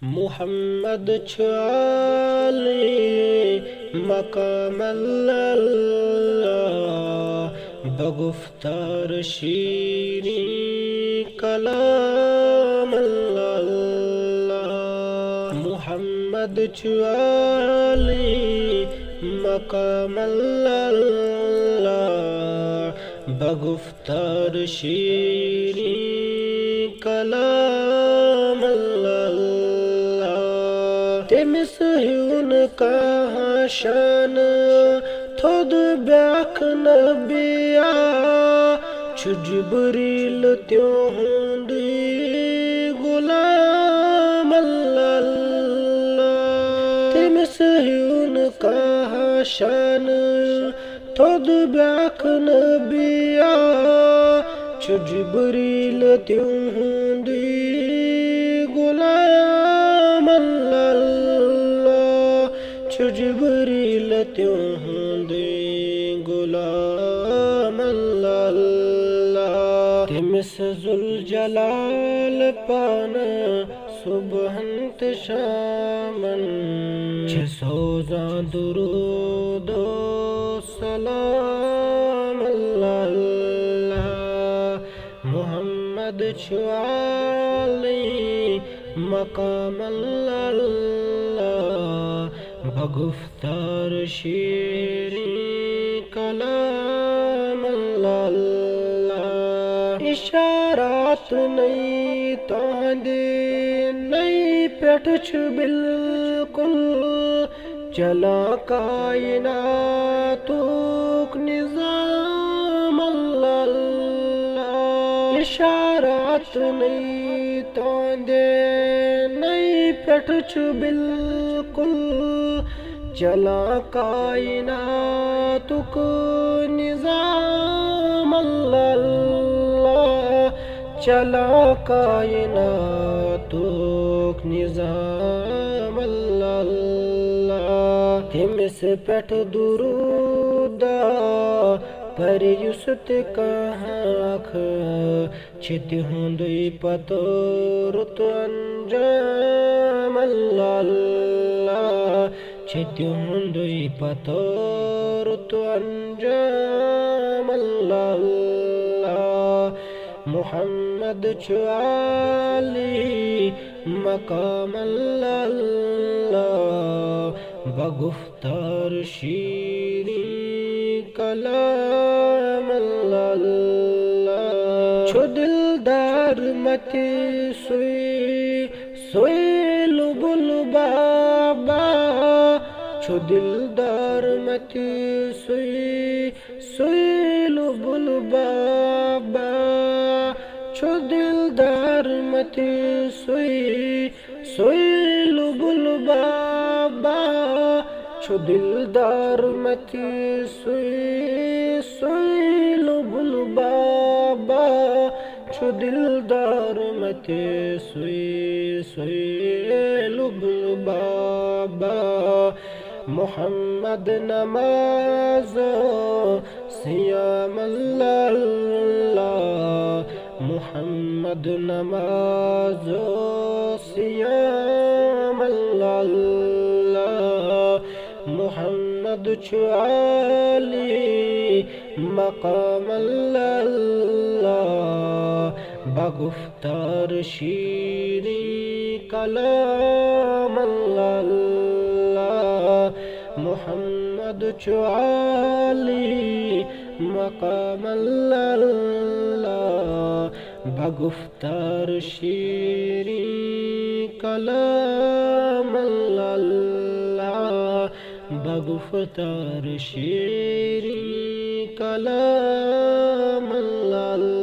मुहम्मद छाली मकाम अल्लाह बगुफ्तार शीरी कलाम अल्लाह। मुहम्मद छाली मकाम अल्लाह बगुफ्तार शीरी कलाम अल्लाह। तमिस हुन कहा शान थोद ब्याख नबिया छु जिब्रील त्यों हुंदी गुलाम अल्लाह। तमिस हुन कहा शान थोद ब्याख नबिया छु जिब्रील त्यों हुंदी गुलाम अल्लाह। छु जिब्रील त्यों हुंदी गुलाम अल्लाह। तिमिस जुल जलाल पान सुबहंत शामन छे सोजा दुरूद सलाम अल्लाह। मुहम्मद छाली मकाम अल्लाह बगुफ्तार शीरी कलाम अल्लाह। इशारात नहीं तांदे नहीं पेट छु बिल्कुल चला कायनातुक निजाम अल्लाह। इशारात नहीं तांदे नहीं पेट छु बिल्कुल चला कायनातुक निजाम अल्लाह। चला कायनातुक निजाम अल्लाह। तिमिस पेट दुरूदा पर युसत कहाख छित हुंदुई पतोरुत अंजाम अल्लाह। छित हुंदुई पतोरुत अंजाम अल्लाह। मुहम्मद छाली मकाम अल्लाह बगुफ्तार शीरी कलाम अल्लाह। छो दिलदार मती सुई सोई लुबुल बाबा छो दिलदार मती सुई सोई लुबुल बाबा छो दिलदार मती सुई सोई लुबुल बाबा छो दिलदार मती सुई सोई लुबुल बाबा छो दिलदार मती सुई सोई लुबुल बाबा। मुहम्मद नमाज सियाम अल्लाह मुहम्मद नमाज सियाम अल्लाह। मुहम्मद छाली मकाम अल्लाह बगुफ्तार शीरी कलाम अल्लाह। मुहम्मद छाली मकाम अल्लाह बगुफ्तार शीरी कलाम अल्लाह बगुफ्तार शीरी कलाम अल्लाह।